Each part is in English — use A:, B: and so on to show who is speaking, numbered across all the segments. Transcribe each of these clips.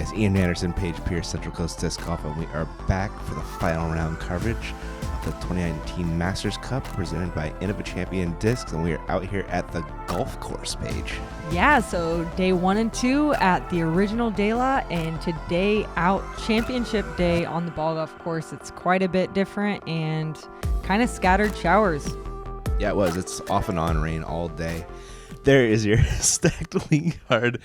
A: guys, Ian Anderson, Paige Pierce, Central Coast Disc Golf, and we are back for the final round coverage of the 2019 Masters Cup presented by Innova Champion Discs, and we are out here at the golf course, Paige.
B: Yeah, so day 1 and 2 at the original Delaveaga, and today out championship day on the ball golf course. It's quite a bit different and kind of scattered showers.
A: Yeah, it was. It's off and on rain all day. There is your stacked league card.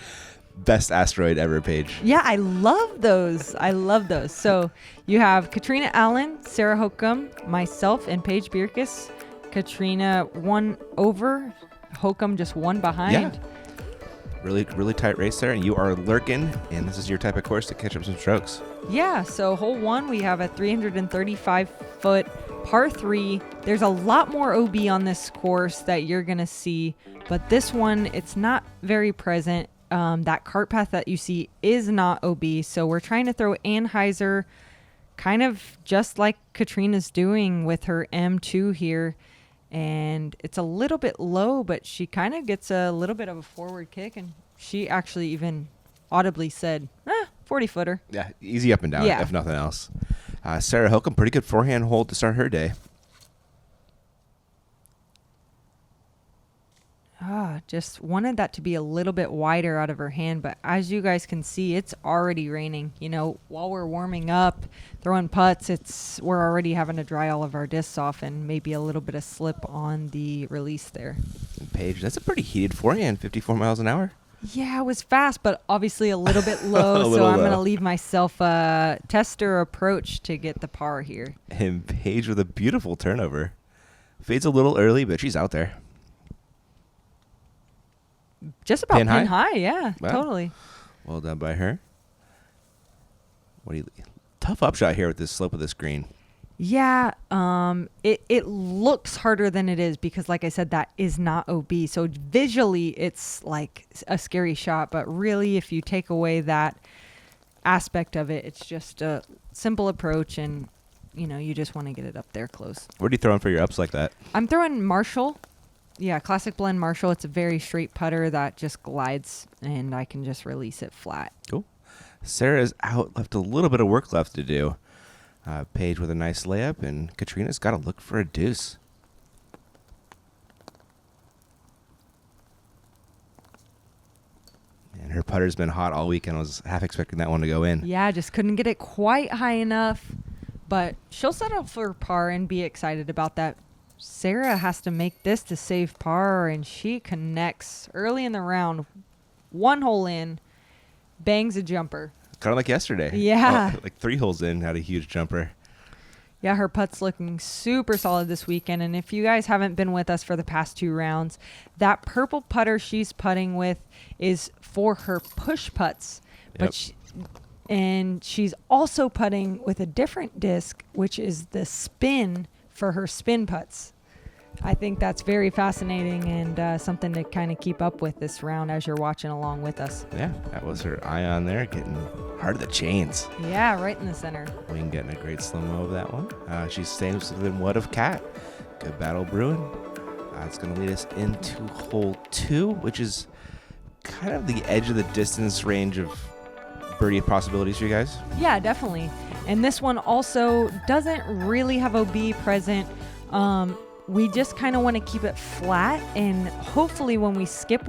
A: Best asteroid ever, Paige.
B: Yeah, I love those. So you have Catrina Allen, Sarah Hokom, myself, and Paige Bjerkaas. Catrina 1 over, Hokom just 1 behind.
A: Yeah. Really tight race there, and you are lurking, and this is your type of course to catch up some strokes.
B: Yeah, so hole 1, we have a 335-foot par 3. There's a lot more OB on this course that you're going to see, but this one, it's not very present. That cart path that you see is not OB, so we're trying to throw Anheuser kind of just like Catrina's doing with her M2 here, and it's a little bit low, but she kind of gets a little bit of a forward kick, and she actually even audibly said, 40-footer.
A: Yeah, easy up and down,
B: Yeah.
A: if nothing else. Sarah Hokom, pretty good forehand hold to start her day.
B: Just wanted that to be a little bit wider out of her hand, but as you guys can see, it's already raining. You know, while we're warming up, throwing putts, we're already having to dry all of our discs off, and maybe a little bit of slip on the release there.
A: Paige, that's a pretty heated forehand, 54 miles an hour.
B: Yeah, it was fast, but obviously a little bit low, so I'm going to leave myself a tester approach to get the par here.
A: And Paige with a beautiful turnover. Fades a little early, but she's out there.
B: Just about
A: Pin
B: pin
A: high?
B: high, yeah,
A: Wow.
B: totally.
A: Well done by her. Tough upshot here with this slope of this green.
B: Yeah, it looks harder than it is because, like I said, that is not OB. So visually, it's like a scary shot. But really, if you take away that aspect of it, it's just a simple approach, and you just want to get it up there close.
A: What are you throwing for your ups like that?
B: I'm throwing Marshall. Yeah, Classic Blend Marshall. It's a very straight putter that just glides, and I can just release it flat.
A: Cool. Sarah's out, left a little bit of work left to do. Paige with a nice layup, and Catrina's got to look for a deuce. And her putter's been hot all weekend. I was half expecting that one to go in.
B: Yeah, just couldn't get it quite high enough, but she'll settle for par and be excited about that. Sarah has to make this to save par, and she connects early in the round. 1 hole in, bangs a jumper.
A: Kind of like yesterday.
B: Yeah.
A: Like 3 holes in, had a huge jumper.
B: Yeah, her putt's looking super solid this weekend. And if you guys haven't been with us for the past 2 rounds, that purple putter she's putting with is for her push putts.
A: Yep.
B: And she's also putting with a different disc, which is the spin for her spin putts. I think that's very fascinating and something to kind of keep up with this round as you're watching along with us.
A: Yeah, that was her eye on there, getting hard of the chains.
B: Yeah, right in the center.
A: Wing getting a great slow-mo of that one. She's staying within what of Cat. Good battle brewing. It's going to lead us into hole 2, which is kind of the edge of the distance range of birdie possibilities for you guys.
B: Yeah, definitely. And this one also doesn't really have OB present. We just kind of want to keep it flat, and hopefully when we skip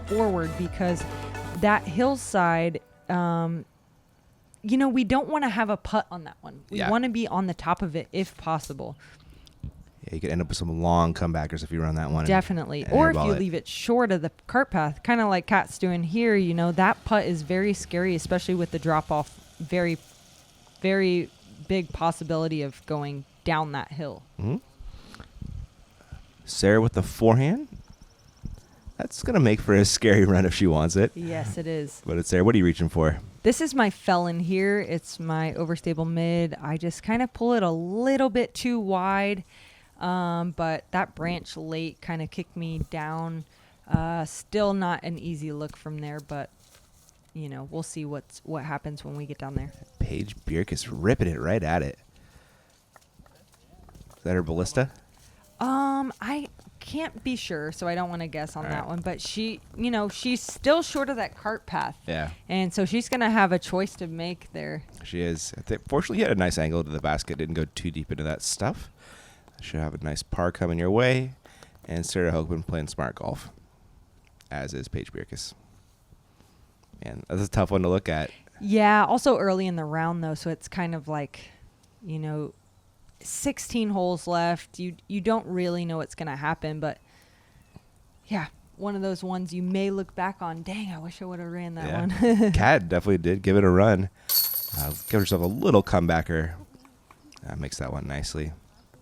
B: forward, because that hillside, we don't want to have a putt on that one. We want to be on the top of it if possible.
A: Yeah, you could end up with some long comebackers if you run that one.
B: Definitely.
A: And
B: or if you
A: airball it.
B: leave it short of the cart path, kind of like Kat's doing here, that putt is very scary, especially with the drop off. Very, very big possibility of going down that hill.
A: Mm-hmm. Sarah with the forehand. That's going to make for a scary run if she wants it.
B: Yes, it is.
A: But it's Sarah. What are you reaching for?
B: This is my felon here. It's my overstable mid. I just kind of pull it a little bit too wide. But that branch late kind of kicked me down. Still not an easy look from there, but we'll see what happens when we get down there.
A: Paige Bjerkaas ripping it right at it. Is that her ballista?
B: I can't be sure, so I don't want to guess on
A: All
B: that
A: right.
B: one. But she, she's still short of that cart path.
A: Yeah.
B: And so she's going to have a choice to make there.
A: She is. Fortunately, he had a nice angle to the basket. Didn't go too deep into that stuff. Should have a nice par coming your way. And Sarah Hokom playing smart golf, as is Paige Bjerkaas. Man, that's a tough one to look at.
B: Yeah, also early in the round, though, so it's kind of like, 16 holes left. You don't really know what's going to happen, but, yeah, one of those ones you may look back on. Dang, I wish I would have ran that one.
A: Kat definitely did give it a run. Give herself a little comebacker. Makes that one nicely.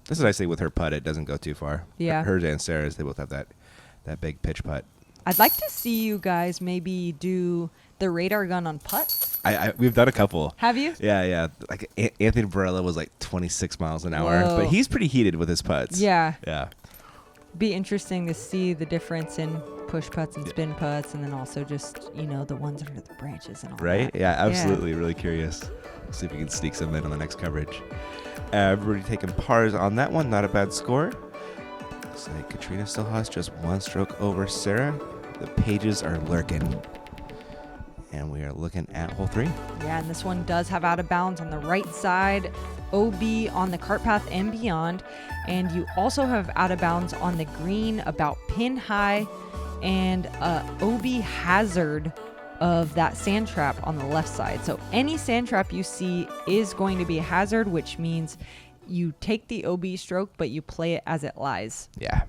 A: This is nicely with her putt. It doesn't go too far.
B: Yeah.
A: Hers and Sarah's, they both have that big pitch putt.
B: I'd like to see you guys maybe do the radar gun on putts.
A: We've done a couple.
B: Have you?
A: Yeah. Like Anthony Barella was like 26 miles an hour,
B: Whoa.
A: but he's pretty heated with his putts.
B: Yeah.
A: Yeah.
B: Be interesting to see the difference in push putts and spin putts, and then also just, the ones under the branches and all
A: Right?
B: that.
A: Yeah, absolutely. Really curious. We'll see if we can sneak some in on the next coverage. Everybody taking pars on that one. Not a bad score. Looks like Catrina still has just one stroke over Sarah. The Paiges are lurking. And we are looking at hole 3.
B: Yeah, and this one does have out of bounds on the right side, OB on the cart path and beyond. And you also have out of bounds on the green about pin high, and OB hazard of that sand trap on the left side. So any sand trap you see is going to be a hazard, which means you take the OB stroke, but you play it as it lies.
A: Yeah.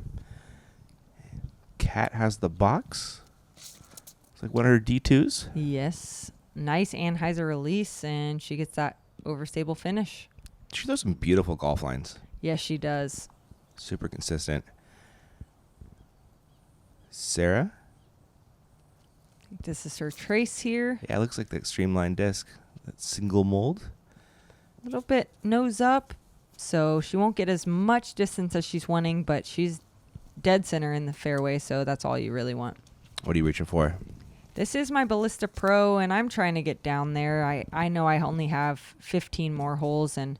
A: Kat has the box. It's like one of her D2s.
B: Yes. Nice anhyzer release, and she gets that overstable finish.
A: She throws some beautiful golf lines.
B: Yes, she does.
A: Super consistent. Sarah?
B: This is her trace here.
A: Yeah, it looks like that streamlined disc. That single mold.
B: A little bit nose up, so she won't get as much distance as she's wanting, but she's dead center in the fairway, so that's all you really want.
A: What are you reaching for?
B: This is my Ballista Pro, and I'm trying to get down there. I know I only have 15 more holes, and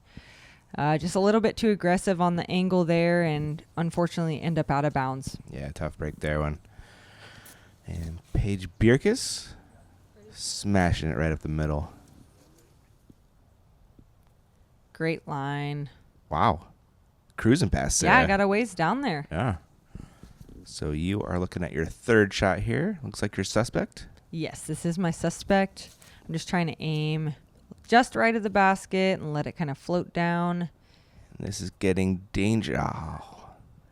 B: just a little bit too aggressive on the angle there, and unfortunately end up out of bounds.
A: Yeah, tough break there one. And Paige Bjerkaas smashing it right up the middle.
B: Great line.
A: Wow. Cruising past Sarah.
B: Yeah, I got a ways down there.
A: Yeah. So you are looking at your third shot here. Looks like you're suspect.
B: Yes, this is my suspect. I'm just trying to aim just right of the basket and let it kind of float down.
A: And this is getting dangerous. Oh.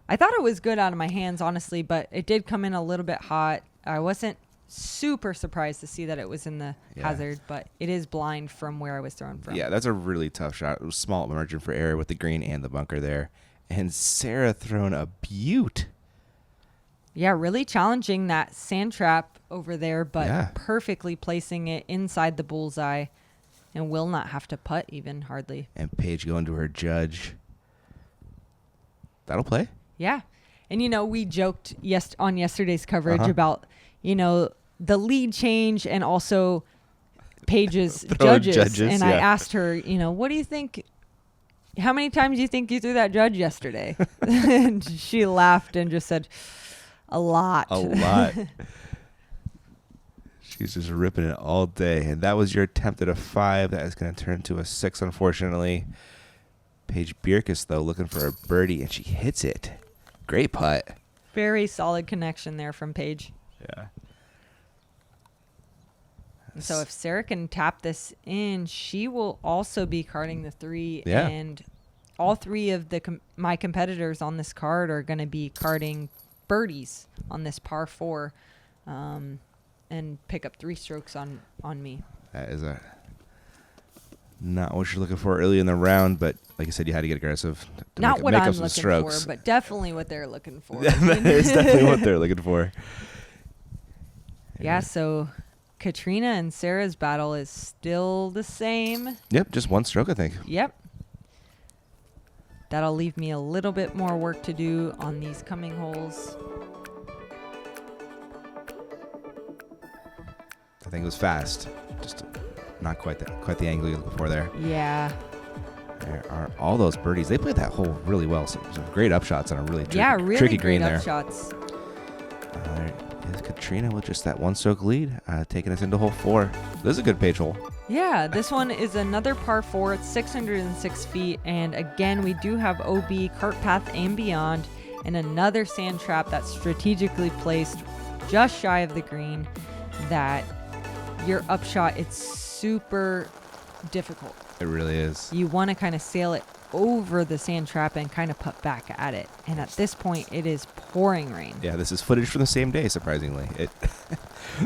B: I thought it was good out of my hands, honestly, but it did come in a little bit hot. I wasn't super surprised to see that it was in the hazard, but it is blind from where I was thrown from.
A: Yeah, that's a really tough shot. It was small margin for error with the green and the bunker there. And Sarah thrown a beaut.
B: Yeah, really challenging that sand trap over there, but perfectly placing it inside the bullseye and will not have to putt even, hardly.
A: And Paige going to her judge. That'll play.
B: Yeah. And, we joked on yesterday's coverage about, the lead change and also Paige's judges. And I asked her, what do you think? How many times do you think you threw that judge yesterday? And she laughed and just said, a lot.
A: A lot. She's just ripping it all day. And that was your attempt at a 5. That is going to turn to a 6, unfortunately. Paige Bjerkaas, though, looking for a birdie, and she hits it. Great putt.
B: Very solid connection there from Paige.
A: Yeah.
B: So if Sarah can tap this in, she will also be carding the 3.
A: Yeah.
B: And all 3 of my competitors on this card are going to be carding birdies on this par 4 and pick up 3 strokes on me.
A: That is not what you're looking for early in the round, but like I said, you had to get aggressive to
B: Not what
A: make
B: I'm
A: up some
B: looking
A: strokes.
B: for, but definitely what they're looking for.
A: That is definitely what they're looking for.
B: Yeah, so Catrina and Sarah's battle is still the same.
A: Yep, just 1 stroke, I think.
B: Yep. That'll leave me a little bit more work to do on these coming holes.
A: I think it was fast. Just not quite the angle you're looking for there.
B: Yeah.
A: There are all those birdies. They played that hole really well. Some great upshots on a really
B: really
A: tricky
B: great
A: green there.
B: upshots.
A: There is Catrina with just that 1-stroke lead, taking us into hole 4. This is a good Paige hole.
B: Yeah, this one is another par 4. It's 606 feet. And again, we do have OB, cart path, and beyond, and another sand trap that's strategically placed just shy of the green. That your upshot, it's super difficult.
A: It really is.
B: You want to kind of sail it over the sand trap and kind of put back at it. And at this point, it is pouring rain.
A: Yeah, this is footage from the same day, surprisingly.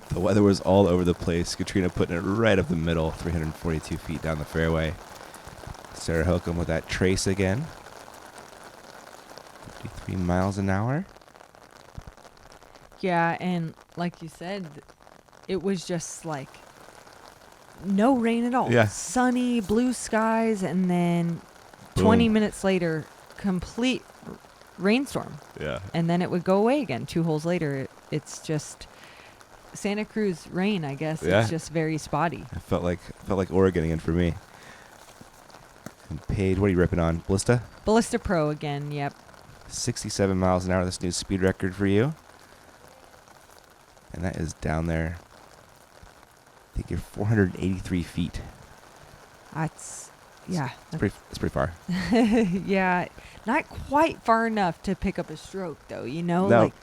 A: The weather was all over the place. Catrina putting it right up the middle, 342 feet down the fairway. Sarah Hokom with that trace again. 53 miles an hour.
B: Yeah, and like you said, it was just like no rain at all.
A: Yeah.
B: Sunny, blue skies, and then
A: Boom.
B: 20 minutes later, complete rainstorm.
A: Yeah.
B: And then it would go away again. 2 holes later, it's just Santa Cruz rain, I guess.
A: Yeah.
B: It's just very spotty.
A: It felt like Oregon again for me. And Paige, what are you ripping on?
B: Ballista Pro again, yep.
A: 67 miles an hour, this new speed record for you. And that is down there. I think you're 483 feet.
B: That's, yeah.
A: It's pretty far.
B: Yeah, not quite far enough to pick up a stroke, though. You know,
A: No.
B: like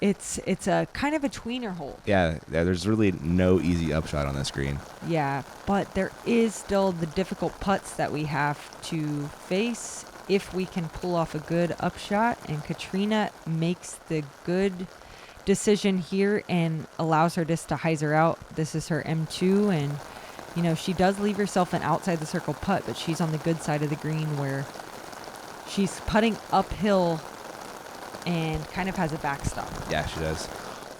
B: it's a kind of a tweener hole.
A: Yeah, there's really no easy upshot on this green.
B: Yeah, but there is still the difficult putts that we have to face if we can pull off a good upshot. And Catrina makes the good decision here and allows her disc to hyzer out. This is her M2, and you know, she does leave herself an outside the circle putt, but she's on the good side of the green where she's putting uphill and kind of has a backstop.
A: Yeah, she does.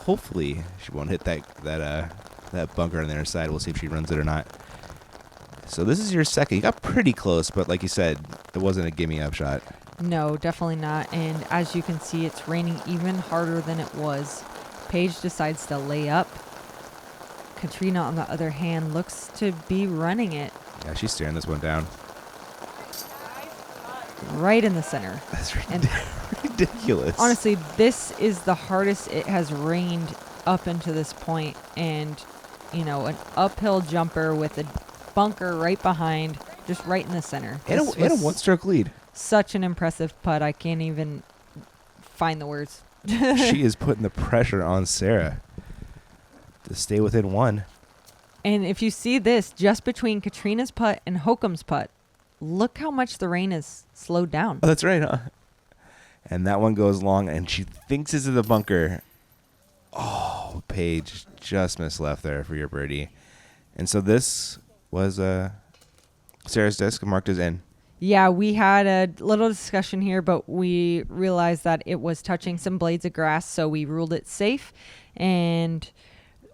A: Hopefully she won't hit that bunker on the other side. We'll see if she runs it or not. So this is your second. You got pretty close, but like you said, it wasn't a gimme upshot.
B: No, definitely not. And as you can see, it's raining even harder than it was. Paige decides to lay up. Catrina, on the other hand, looks to be running it.
A: Yeah, she's staring this one down.
B: Right in the center.
A: That's
B: And
A: ridiculous.
B: honestly, this is the hardest it has rained up into this point. And, you know, an uphill jumper with a bunker right behind, just right in the center.
A: And a 1-stroke lead.
B: Such an impressive putt. I can't even find the words.
A: She is putting the pressure on Sarah to stay within 1.
B: And if you see this, just between Catrina's putt and Hokom's putt, look how much the rain has slowed down.
A: Oh, that's right, huh? And that one goes long, and she thinks it's in the bunker. Oh, Paige just missed left there for your birdie. And so this was Sarah's disc marked as in.
B: Yeah, we had a little discussion here, but we realized that it was touching some blades of grass, so we ruled it safe. And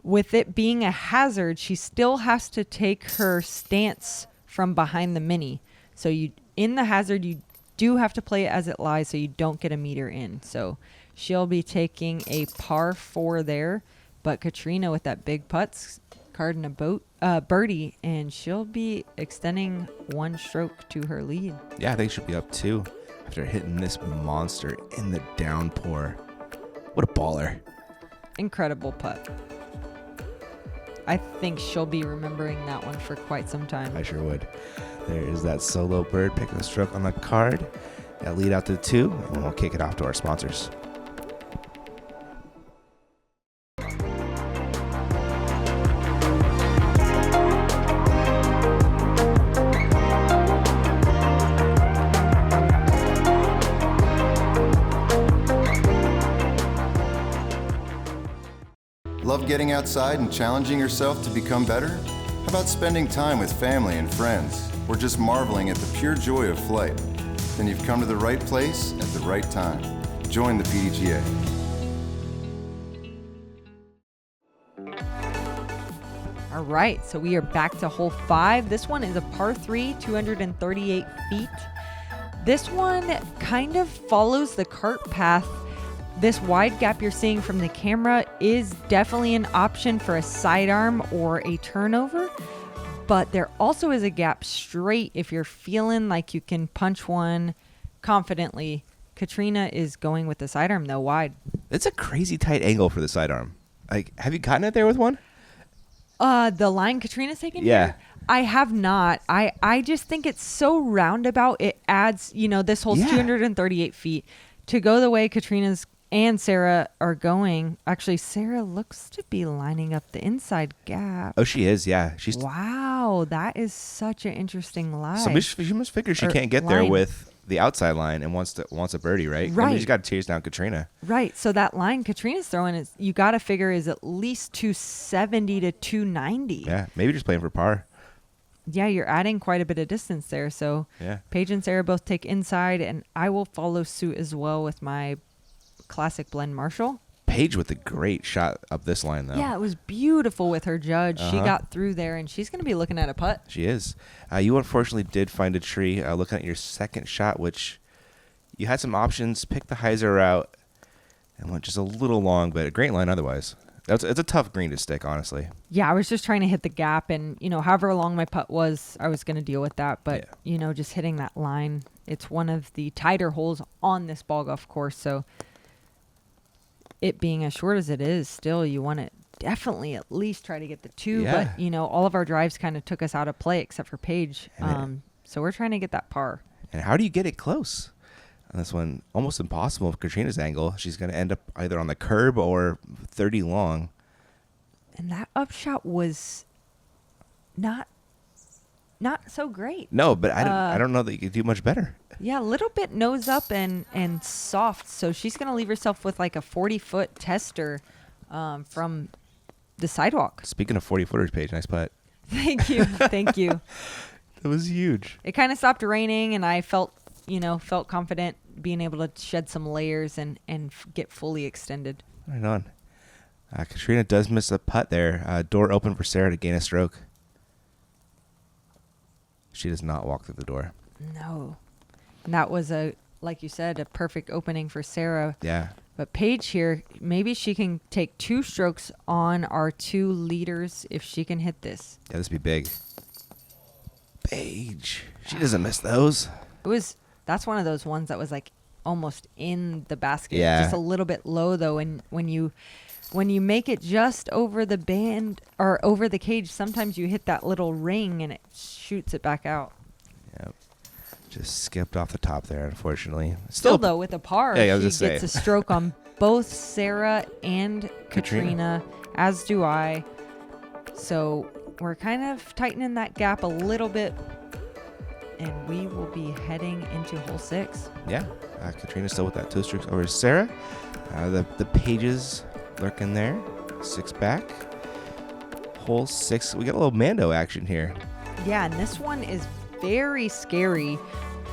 B: with it being a hazard, she still has to take her stance from behind the mini. So in the hazard, you do have to play it as it lies so you don't get a meter in. So she'll be taking a par 4 there. But Catrina with that big putts, carding a birdie, and she'll be extending 1 stroke to her lead.
A: Yeah, I think she'll be up 2 after hitting this monster in the downpour. What a baller.
B: Incredible putt. I think she'll be remembering that one for quite some time.
A: I sure would. There is that solo bird picking a stroke on the card. That lead out to 2, and we'll kick it off to our sponsors.
C: Love getting outside and challenging yourself to become better? How about spending time with family and friends, or just marveling at the pure joy of flight? Then you've come to the right place at the right time. Join the PDGA.
B: All right, so we are back to hole 5. This one is a par 3, 238 feet. This one kind of follows the cart path. This wide gap you're seeing from the camera is definitely an option for a sidearm or a turnover, But there also is a gap straight if you're feeling like you can punch one confidently. Catrina is going with the sidearm, though, wide.
A: It's a crazy tight angle for the sidearm. Like, have you gotten it there with one?
B: The line Catrina's taking
A: Yeah.
B: here? I have not. I just think it's so roundabout. It adds, this whole 238 feet. To go the way Catrina's and Sarah are going. Actually, Sarah looks to be lining up the inside gap.
A: Oh, she is, yeah.
B: Wow, that is such an interesting lie.
A: So she must figure she can't get there with the outside line and wants a birdie, right?
B: Right.
A: I mean, she's got to chase down Catrina.
B: Right. So that line Catrina's throwing is you got to figure is at least 270 to 290.
A: Yeah, maybe just playing for par.
B: Yeah, you're adding quite a bit of distance there. So
A: Yeah.
B: Paige and Sarah both take inside, and I will follow suit as well with my classic blend Marshall.
A: Paige with a great shot up this line, though.
B: Yeah, it was beautiful with her judge. She got through there, and she's going to be looking at a putt.
A: She is. You unfortunately did find a tree. Looking at your second shot, which you had some options. Pick the hyzer route and went just a little long, but a great line otherwise. It's a tough green to stick, honestly.
B: Yeah, I was just trying to hit the gap, and, however long my putt was, I was going to deal with that. But, just hitting that line, it's one of the tighter holes on this ball golf course, so it being as short as it is, still you want to definitely at least try to get the two.
A: Yeah.
B: But, all of our drives kind of took us out of play except for Paige. So we're trying to get that par.
A: And how do you get it close? On this one, almost impossible with Catrina's angle. She's going to end up either on the curb or 30 long.
B: And that upshot was not so great.
A: No, but I don't know that you could do much better.
B: Yeah, a little bit nose up and soft. So she's going to leave herself with like a 40-foot tester from the sidewalk.
A: Speaking of 40-footers, Paige, nice putt.
B: Thank you. Thank you.
A: That was huge.
B: It kind of stopped raining, and I felt confident being able to shed some layers and get fully extended.
A: Right on. Catrina does miss a putt there. Door open for Sarah to gain a stroke. She does not walk through the door.
B: No. And that was, like you said, a perfect opening for Sarah.
A: Yeah.
B: But Paige here, maybe she can take 2 strokes on our 2 leaders if she can hit this.
A: Yeah, this would be big. Paige. She doesn't miss those.
B: That's one of those ones that was like almost in the basket.
A: Yeah.
B: Just a little bit low though. And when you make it just over the band or over the cage, sometimes you hit that little ring and it shoots it back out.
A: Yep. Just skipped off the top there, unfortunately.
B: Still though, with a par,
A: yeah,
B: she gets a stroke on both Sarah and Catrina, as do I. So we're kind of tightening that gap a little bit, and we will be heading into hole 6.
A: Yeah. Catrina's still with that 2 strokes over Sarah. The Pages lurking there. 6 back. Hole 6. We got a little Mando action here.
B: Yeah, and this one is very scary.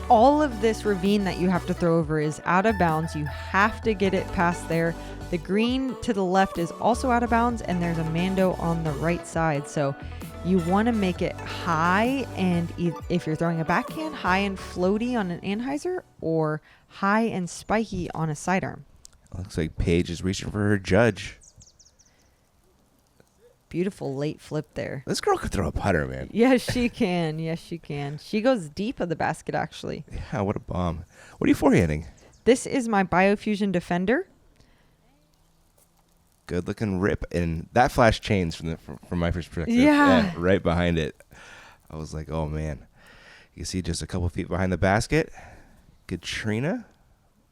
B: All of this ravine that you have to throw over is out of bounds. You have to get it past there. The green to the left is also out of bounds, and there's a Mando on the right side. So you want to make it high, and if you're throwing a backhand, high and floaty on an anhyzer, or high and spiky on a sidearm.
A: Looks like Paige is reaching for her judge.
B: Beautiful late flip there.
A: This girl could throw a putter, man.
B: Yes, she can. Yes, she can. She goes deep of the basket, actually.
A: Yeah, what a bomb. What are you forehanding?
B: This is my Biofusion Defender.
A: Good looking rip, and that flash chains from my perspective.
B: Yeah.
A: Right behind it. I was like, oh man. You see just a couple feet behind the basket. Catrina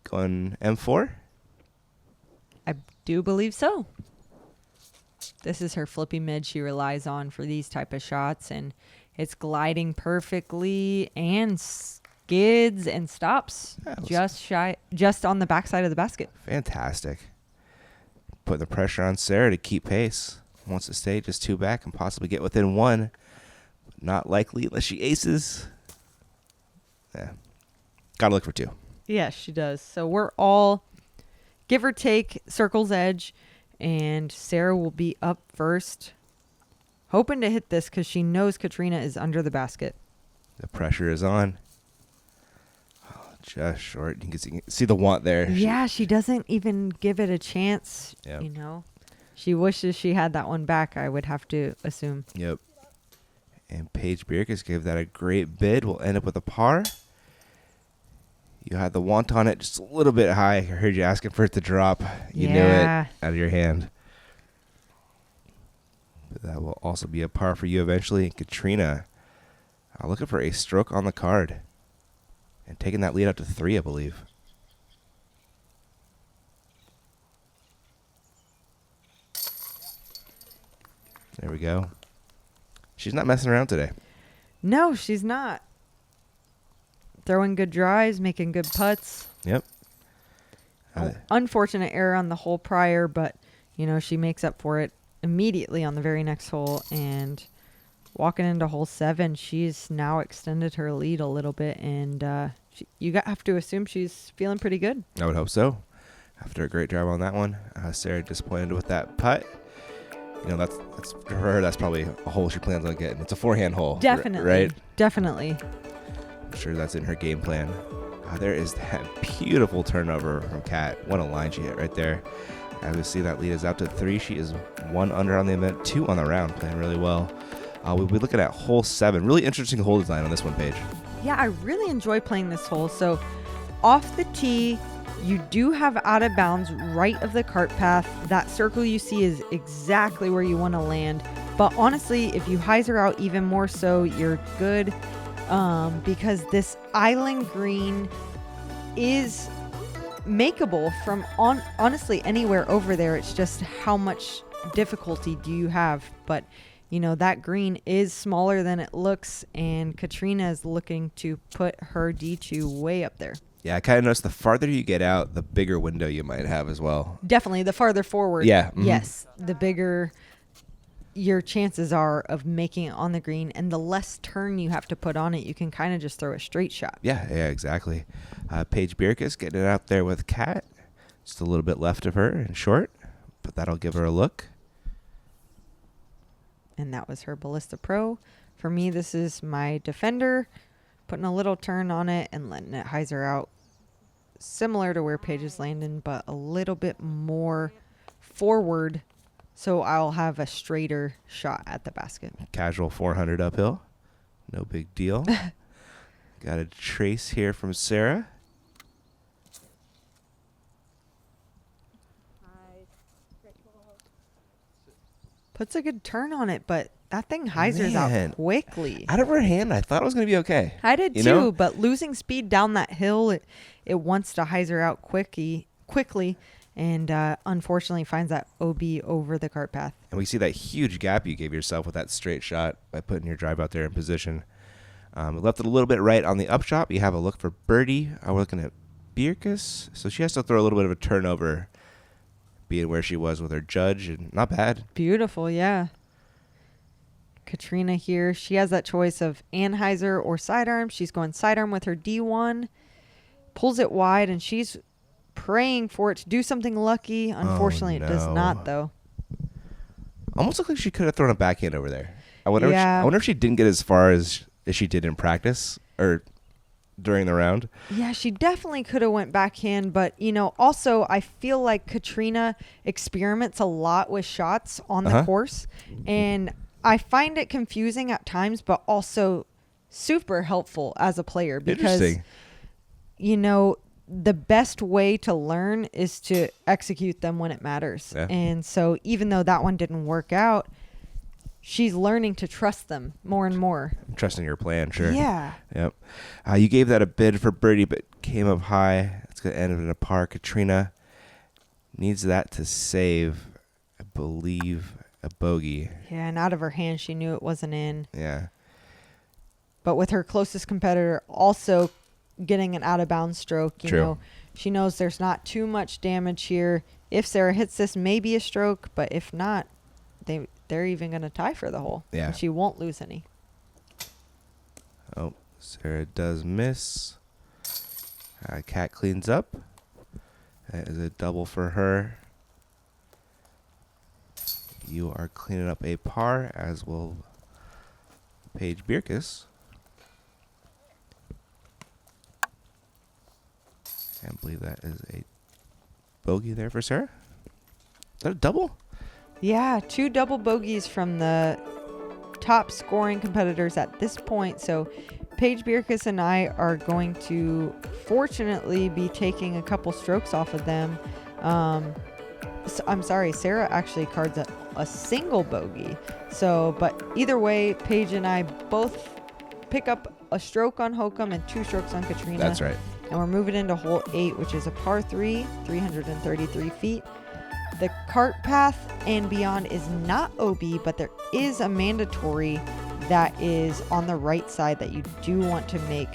A: going M4.
B: I do believe so. This is her flippy mid she relies on for these type of shots, and it's gliding perfectly and skids and stops just on the backside of the basket.
A: Fantastic. Putting the pressure on Sarah to keep pace. Wants to stay just 2 back and possibly get within 1. Not likely unless she aces. Yeah. Gotta look for 2.
B: Yes, she does. So we're all, give or take, circle's edge, and Sarah will be up first, hoping to hit this because she knows Catrina is under the basket.
A: The pressure is on. Oh, just short. You can see the want there.
B: Yeah, she doesn't even give it a chance.
A: Yep.
B: She wishes she had that one back, I would have to assume.
A: Yep. And Paige Bjerkaas gave that a great bid. We'll end up with a par. You had the want on it just a little bit high. I heard you asking for it to drop. You knew it out of your hand. But that will also be a par for you eventually. And Catrina, looking for a stroke on the card. And taking that lead up to 3, I believe. There we go. She's not messing around today.
B: No, she's not. Throwing good drives, making good putts.
A: Yep.
B: Unfortunate error on the hole prior, but, she makes up for it immediately on the very next hole. And walking into hole 7, she's now extended her lead a little bit. And you have to assume she's feeling pretty good.
A: I would hope so. After a great drive on that one. Sarah disappointed with that putt. That's for her, that's probably a hole she plans on getting. It's a forehand hole.
B: Definitely.
A: Right?
B: Definitely.
A: I'm sure that's in her game plan. There is that beautiful turnover from Kat. What a line she hit right there. As we see, that lead is out to 3. She is 1 under on the event, 2 on the round, playing really well. We'll be looking at hole 7. Really interesting hole design on this one, Paige.
B: Yeah, I really enjoy playing this hole. So off the tee, you do have out of bounds right of the cart path. That circle you see is exactly where you want to land. But honestly, if you hyzer out even more so, you're good. Because this island green is makeable from honestly anywhere over there. It's just how much difficulty do you have. But that green is smaller than it looks, and Catrina is looking to put her D2 way up there.
A: Yeah, I kind of noticed the farther you get out, the bigger window you might have as well.
B: Definitely, the farther forward.
A: Yeah. Mm-hmm.
B: Yes, the bigger your chances are of making it on the green, and the less turn you have to put on it, you can kind of just throw a straight shot.
A: Yeah, exactly. Paige Bjerkaas getting it out there with Kat. Just a little bit left of her and short, but that'll give her a look.
B: And that was her Ballista Pro. For me, this is my Defender, putting a little turn on it and letting it hyzer out. Similar to where Paige is landing, but a little bit more forward, so I'll have a straighter shot at the basket.
A: Casual 400 uphill. No big deal. Got a trace here from Sarah.
B: Puts a good turn on it, but that thing hyzers out quickly.
A: Out of her hand, I thought it was going to be okay.
B: I did too, but losing speed down that hill, it wants to hyzer out quickly, and unfortunately finds that OB over the cart path.
A: And we see that huge gap you gave yourself with that straight shot by putting your drive out there in position. Left it a little bit right on the upshot. You have a look for birdie. We're looking at Bjerkaas, so she has to throw a little bit of a turnover, being where she was with her judge, and not bad.
B: Beautiful, yeah. Catrina here, she has that choice of anhyzer or sidearm. She's going sidearm with her D1, pulls it wide, and she's praying for it to do something lucky. Unfortunately, It does not, though.
A: Almost looked like she could have thrown a backhand over there. I wonder if she didn't get as far as she did in practice or during the round.
B: Yeah, she definitely could have went backhand, but also I feel like Catrina experiments a lot with shots on the course, and I find it confusing at times, but also super helpful as a player because the best way to learn is to execute them when it matters. Yeah. And so even though that one didn't work out, she's learning to trust them more and more.
A: Trusting your plan, sure.
B: Yeah.
A: Yep. You gave that a bid for birdie, but came up high. It's going to end in a par. Catrina needs that to save, I believe, a bogey.
B: Yeah, and out of her hand, she knew it wasn't in.
A: Yeah.
B: But with her closest competitor also getting an out-of-bounds stroke, you know, she knows there's not too much damage here. If Sarah hits this, maybe a stroke, but if not, they're even going to tie for the hole.
A: Yeah.
B: And she won't lose any.
A: Oh, Sarah does miss. Kat cleans up. That is a double for her. You are cleaning up a par, as will Paige Bjerkaas. Can't believe that is a bogey there for Sarah. Is that a double?
B: Yeah, 2 double bogeys from the top scoring competitors at this point. So Paige Bjerkaas and I are going to fortunately be taking a couple strokes off of them. I'm sorry, Sarah actually cards a single bogey. So, but either way, Paige and I both pick up a stroke on Hokom and 2 strokes on Catrina.
A: That's right.
B: And we're moving into hole 8, which is a par 3, 333 feet. The cart path and beyond is not OB, but there is a mandatory that is on the right side that you do want to make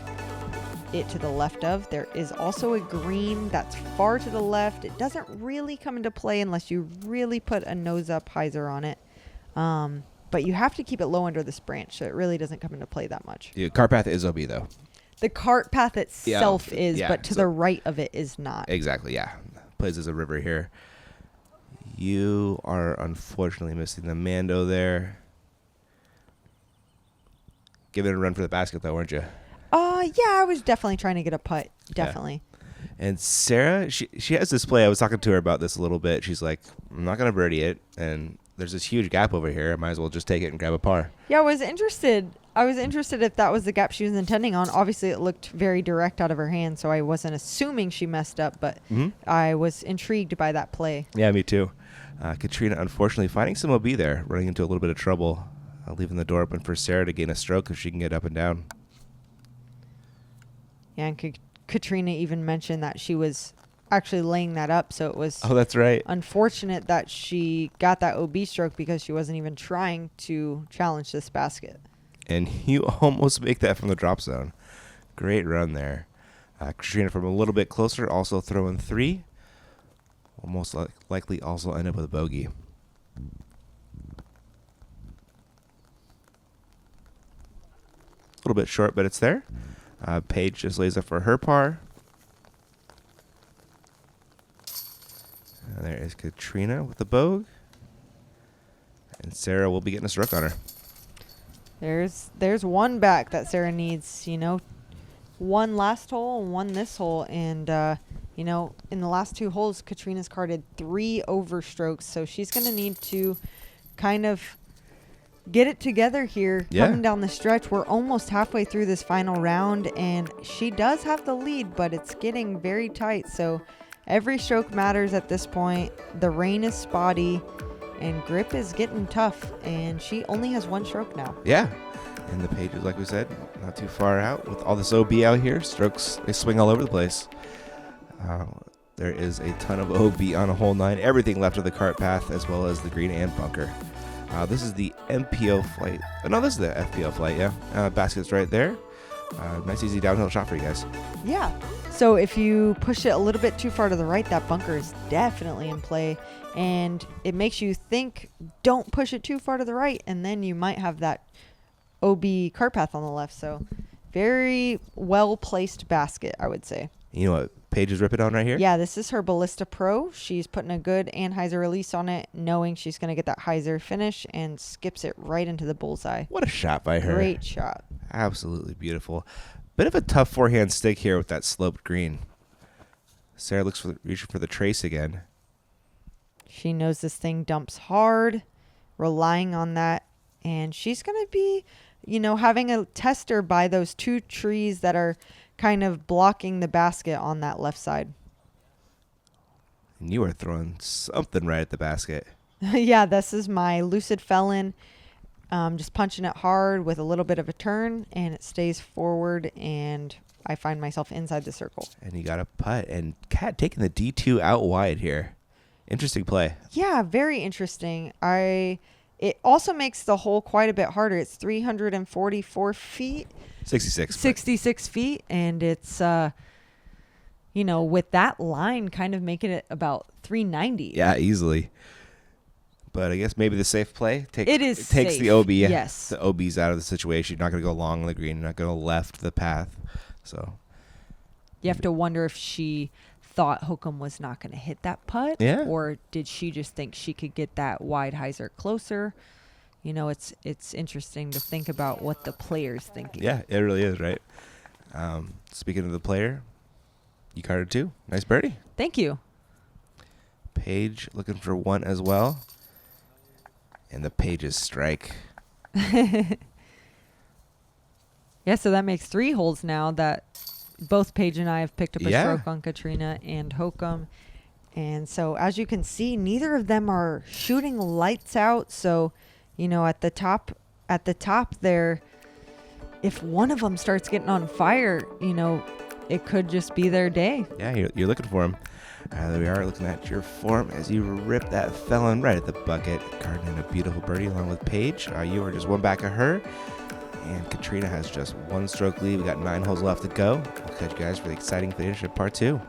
B: it to the left of. There is also a green that's far to the left. It doesn't really come into play unless you really put a nose up hyzer on it. But you have to keep it low under this branch, so it really doesn't come into play that much.
A: Yeah, cart path is OB though.
B: The cart path itself is, but to the right of it is not.
A: Exactly, yeah. Plays as a river here. You are unfortunately missing the mando there. Give it a run for the basket though, weren't you?
B: Yeah, I was definitely trying to get a putt. Definitely.
A: Yeah. And Sarah, she has this play. I was talking to her about this a little bit. She's like, I'm not going to birdie it. And there's this huge gap over here. I might as well just take it and grab a par.
B: Yeah, I was interested if that was the gap she was intending on. Obviously, it looked very direct out of her hand, so I wasn't assuming she messed up, but I was intrigued by that play.
A: Yeah, me too. Catrina, unfortunately, finding some OB there, running into a little bit of trouble, leaving the door open for Sarah to gain a stroke if she can get up and down.
B: Yeah, and Catrina even mentioned that she was actually laying that up, so it was
A: that's right.
B: unfortunate that she got that OB stroke because she wasn't even trying to challenge this basket.
A: And you almost make that from the drop zone. Great run there. Catrina from a little bit closer, also throwing 3. Will most likely also end up with a bogey. A little bit short, but it's there. Paige just lays up for her par. And there is Catrina with the bogue. And Sarah will be getting a stroke on her.
B: There's one back that Sarah needs, one last hole and one this hole. And, in the last 2 holes, Catrina's carded 3 overstrokes. So she's going to need to kind of get it together here coming down the stretch. We're almost halfway through this final round, and she does have the lead, but it's getting very tight. So every stroke matters at this point. The rain is spotty, and grip is getting tough, and she only has 1 stroke now.
A: Yeah. And the Pages, like we said, not too far out. With all this OB out here, strokes, they swing all over the place. There is a ton of OB on a hole 9. Everything left of the cart path, as well as the green and bunker. This is the MPO flight. No, this is the FPO flight, yeah. Basket's right there. Nice, easy downhill shot for you guys.
B: Yeah. So if you push it a little bit too far to the right, that bunker is definitely in play. And it makes you think, don't push it too far to the right, and then you might have that OB cart path on the left. So very well-placed basket, I would say.
A: You know what Paige is ripping on right here?
B: Yeah, this is her Ballista Pro. She's putting a good Anheuser release on it, knowing she's going to get that hyzer finish, and skips it right into the bullseye.
A: What a shot by her.
B: Great shot.
A: Absolutely beautiful. Bit of a tough forehand stick here with that sloped green. Sarah looks reaching for the trace again.
B: She knows this thing dumps hard, relying on that, and she's going to be, having a tester by those 2 trees that are kind of blocking the basket on that left side.
A: And you are throwing something right at the basket.
B: Yeah, this is my Lucid Felon. Just punching it hard with a little bit of a turn, and it stays forward, and I find myself inside the circle.
A: And you got a putt. And Kat taking the D2 out wide here. Interesting play.
B: Yeah, very interesting. It also makes the hole quite a bit harder. It's 344 feet. 66 feet, and it's with that line kind of making it about 390.
A: Yeah, easily. But I guess maybe the safe play takes
B: safe.
A: the OB.
B: Yes,
A: the OB's out of the situation. You're not going to go long on the green. You're not going to left the path. So
B: you have to wonder if she thought Hokom was not going to hit that putt, or did she just think she could get that wide hyzer closer? It's interesting to think about what the player's thinking.
A: Yeah, it really is, right? Speaking of the player, you carded 2. Nice birdie.
B: Thank you.
A: Paige looking for 1 as well. And the Pages strike.
B: Yeah, so that makes 3 holes now that both Paige and I have picked up a
A: Yeah.
B: stroke on Catrina and Hokom. And so as you can see, neither of them are shooting lights out. So, at the top there, if one of them starts getting on fire, it could just be their day.
A: Yeah, you're looking for him. There we are looking at your form as you rip that felon right at the bucket. Garden a beautiful birdie along with Paige. You are just one back of her. And Catrina has just 1 stroke lead. We got 9 holes left to go. We'll catch you guys for the exciting finish of part 2.